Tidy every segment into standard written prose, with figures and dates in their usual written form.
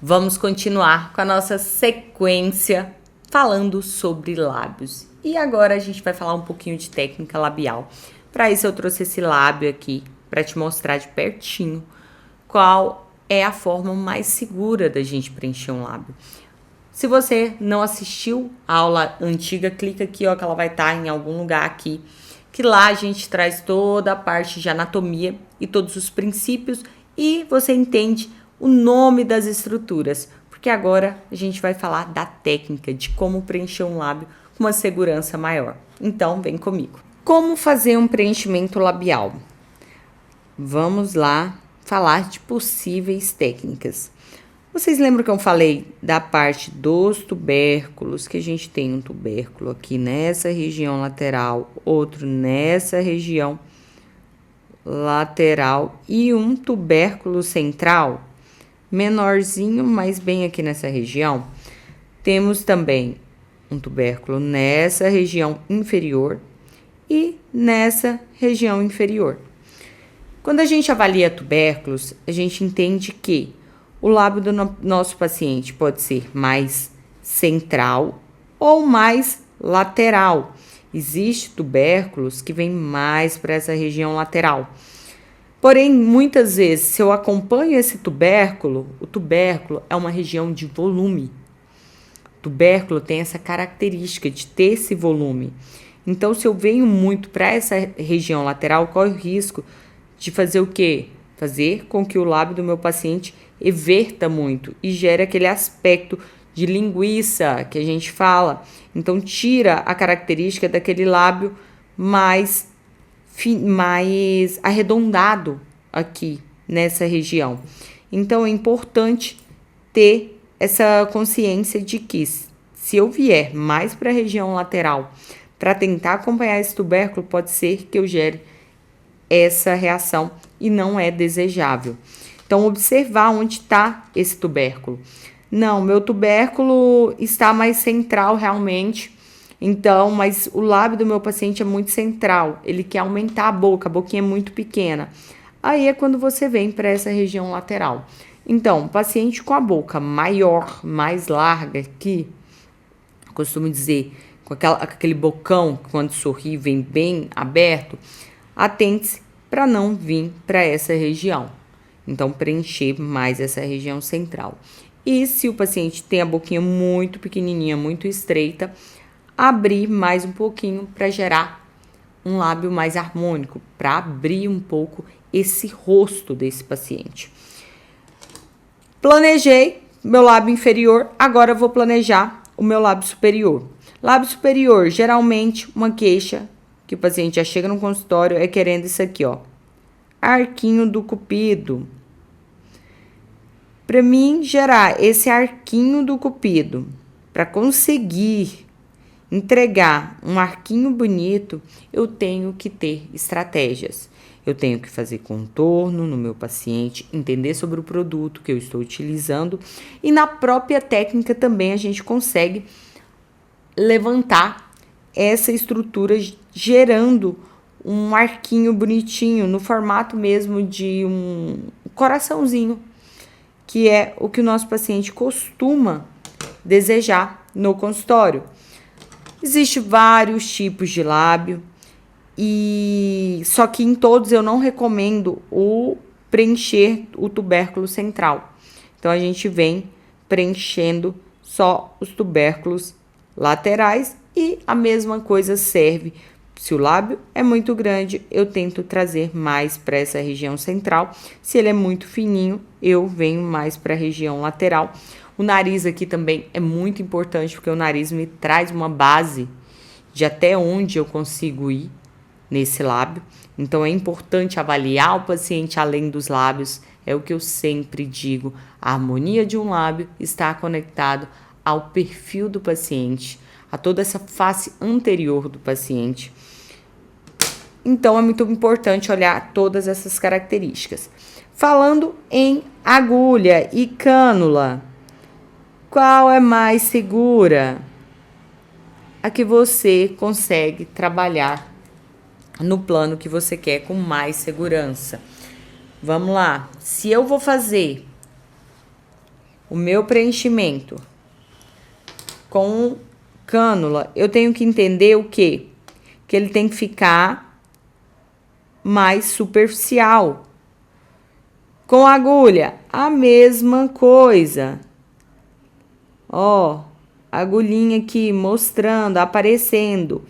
Vamos continuar com a nossa sequência falando sobre lábios. E agora a gente vai falar um pouquinho de técnica labial. Para isso eu trouxe esse lábio aqui para te mostrar de pertinho qual é a forma mais segura da gente preencher um lábio. Se você não assistiu a aula antiga, clica aqui, ó, que ela vai estar em algum lugar aqui, que lá a gente traz toda a parte de anatomia e todos os princípios e você entende o nome das estruturas, porque agora a gente vai falar da técnica de como preencher um lábio com uma segurança maior. Então, vem comigo. Como fazer um preenchimento labial? Vamos lá falar de possíveis técnicas. Vocês lembram que eu falei da parte dos tubérculos, que a gente tem um tubérculo aqui nessa região lateral, outro nessa região lateral e um tubérculo central, menorzinho, mas bem aqui nessa região. Temos também um tubérculo nessa região inferior e nessa região inferior. Quando a gente avalia tubérculos, a gente entende que o lábio do nosso paciente pode ser mais central ou mais lateral. Existem tubérculos que vêm mais para essa região lateral. Porém, muitas vezes, se eu acompanho esse tubérculo, o tubérculo é uma região de volume. O tubérculo tem essa característica de ter esse volume. Então, se eu venho muito para essa região lateral, corre o risco de fazer o quê? Fazer com que o lábio do meu paciente everta muito e gere aquele aspecto de linguiça que a gente fala. Então, tira a característica daquele lábio mais arredondado aqui nessa região. Então, é importante ter essa consciência de que se eu vier mais para a região lateral para tentar acompanhar esse tubérculo, pode ser que eu gere essa reação e não é desejável. Então, observar onde está esse tubérculo. Não, meu tubérculo está mais central realmente. Então, mas o lábio do meu paciente é muito central. Ele quer aumentar a boquinha é muito pequena. Aí é quando você vem para essa região lateral. Então, paciente com a boca maior, mais larga aqui, costumo dizer, com aquele bocão, quando sorri, vem bem aberto, atente-se para não vir para essa região. Então, preencher mais essa região central. E se o paciente tem a boquinha muito pequenininha, muito estreita, abrir mais um pouquinho para gerar um lábio mais harmônico, para abrir um pouco esse rosto desse paciente. Planejei meu lábio inferior, agora eu vou planejar o meu lábio superior. Lábio superior, geralmente uma queixa que o paciente já chega no consultório é querendo isso aqui, ó. Arquinho do cupido. Para mim gerar esse arquinho do cupido, para conseguir entregar um arquinho bonito, eu tenho que ter estratégias. Eu tenho que fazer contorno no meu paciente, entender sobre o produto que eu estou utilizando e na própria técnica também a gente consegue levantar essa estrutura gerando um arquinho bonitinho no formato mesmo de um coraçãozinho, que é o que o nosso paciente costuma desejar no consultório. Existem vários tipos de lábio, e só que em todos eu não recomendo o preencher o tubérculo central. Então, a gente vem preenchendo só os tubérculos laterais e a mesma coisa serve. Se o lábio é muito grande, eu tento trazer mais para essa região central. Se ele é muito fininho, eu venho mais para a região lateral. O nariz aqui também é muito importante, porque o nariz me traz uma base de até onde eu consigo ir nesse lábio. Então, é importante avaliar o paciente além dos lábios. É o que eu sempre digo. A harmonia de um lábio está conectado ao perfil do paciente, a toda essa face anterior do paciente. Então, é muito importante olhar todas essas características. Falando em agulha e cânula, qual é mais segura? A que você consegue trabalhar no plano que você quer com mais segurança. Vamos lá. Se eu vou fazer o meu preenchimento com cânula, eu tenho que entender o quê? Que ele tem que ficar mais superficial. Com agulha, a mesma coisa. Ó, agulhinha aqui mostrando, aparecendo.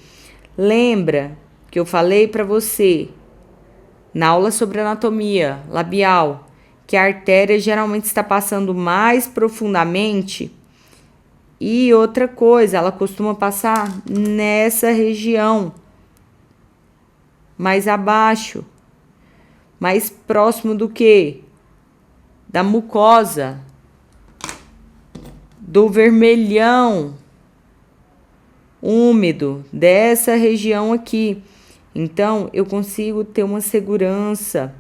Lembra que eu falei para você na aula sobre anatomia labial que a artéria geralmente está passando mais profundamente? E outra coisa, ela costuma passar nessa região, mais abaixo, mais próximo do que? Da mucosa, do vermelhão úmido, dessa região aqui. Então, eu consigo ter uma segurança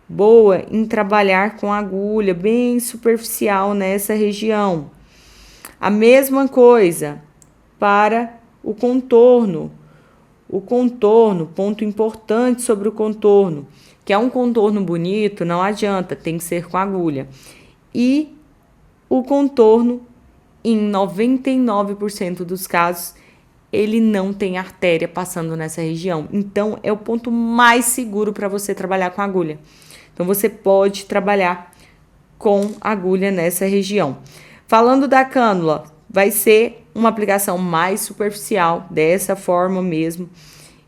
boa em trabalhar com agulha bem superficial nessa região. A mesma coisa para o contorno. O contorno, ponto importante sobre o contorno, que é um contorno bonito, não adianta, tem que ser com agulha. E o contorno, em 99% dos casos, ele não tem artéria passando nessa região. Então, é o ponto mais seguro para você trabalhar com agulha. Então, você pode trabalhar com agulha nessa região. Falando da cânula, vai ser uma aplicação mais superficial, dessa forma mesmo.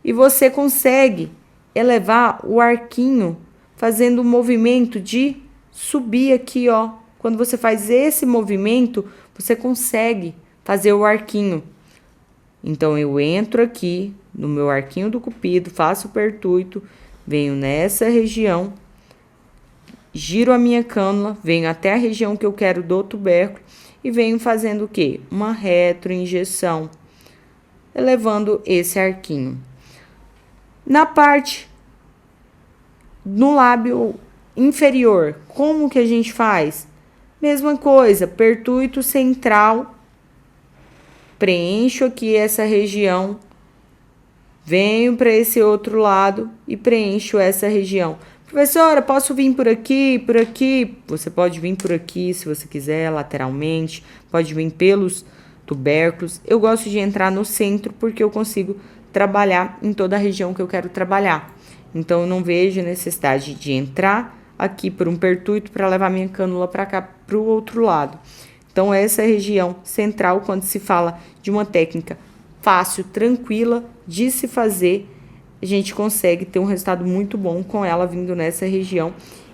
E você consegue elevar o arquinho fazendo o movimento de subir aqui, ó. Quando você faz esse movimento, você consegue fazer o arquinho. Então, eu entro aqui no meu arquinho do cupido, faço o pertuito, venho nessa região, giro a minha cânula, venho até a região que eu quero do tubérculo e venho fazendo o quê? Uma retroinjeção, elevando esse arquinho. Na parte no lábio inferior, como que a gente faz? Mesma coisa, pertuito central, preencho aqui essa região, venho para esse outro lado e preencho essa região. Professora, posso vir por aqui, por aqui? Você pode vir por aqui, se você quiser, lateralmente, pode vir pelos tubérculos. Eu gosto de entrar no centro porque eu consigo trabalhar em toda a região que eu quero trabalhar. Então, eu não vejo necessidade de entrar aqui por um pertuito para levar minha cânula para cá, para o outro lado. Então, essa região central, quando se fala de uma técnica fácil, tranquila de se fazer, a gente consegue ter um resultado muito bom com ela vindo nessa região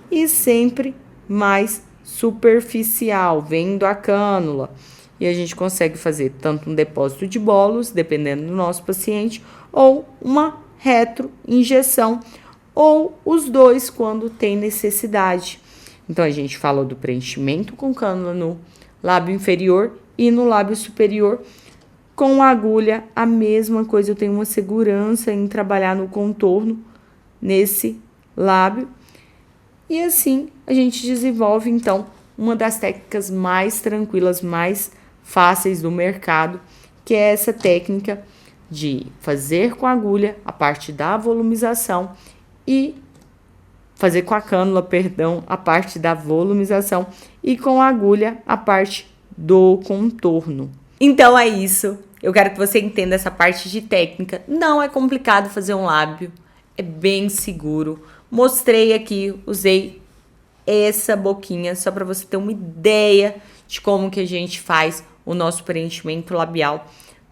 e sempre mais superficial, vendo a cânula. E a gente consegue fazer tanto um depósito de bolos, dependendo do nosso paciente, ou uma retroinjeção, ou os dois quando tem necessidade. Então, a gente falou do preenchimento com cânula no lábio inferior e no lábio superior. Com agulha, a mesma coisa, eu tenho uma segurança em trabalhar no contorno, nesse lábio. E assim, a gente desenvolve, então, uma das técnicas mais tranquilas, mais fáceis do mercado, que é essa técnica de fazer com a agulha a parte da volumização e fazer com a cânula, perdão, a parte da volumização e com a agulha a parte do contorno. Então é isso. Eu quero que você entenda essa parte de técnica. Não é complicado fazer um lábio, é bem seguro. Mostrei aqui, usei essa boquinha só para você ter uma ideia de como que a gente faz o nosso preenchimento labial.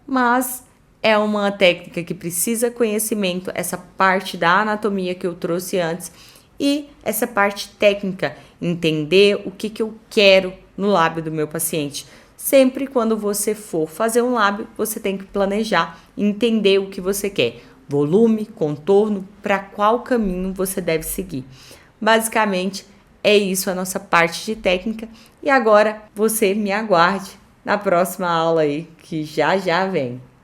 Mas é uma técnica que precisa conhecimento, essa parte da anatomia que eu trouxe antes e essa parte técnica, entender o que eu quero no lábio do meu paciente. Sempre quando você for fazer um lábio, você tem que planejar, entender o que você quer. Volume, contorno, para qual caminho você deve seguir. Basicamente, é isso a nossa parte de técnica. E agora, você me aguarde na próxima aula aí, que já vem.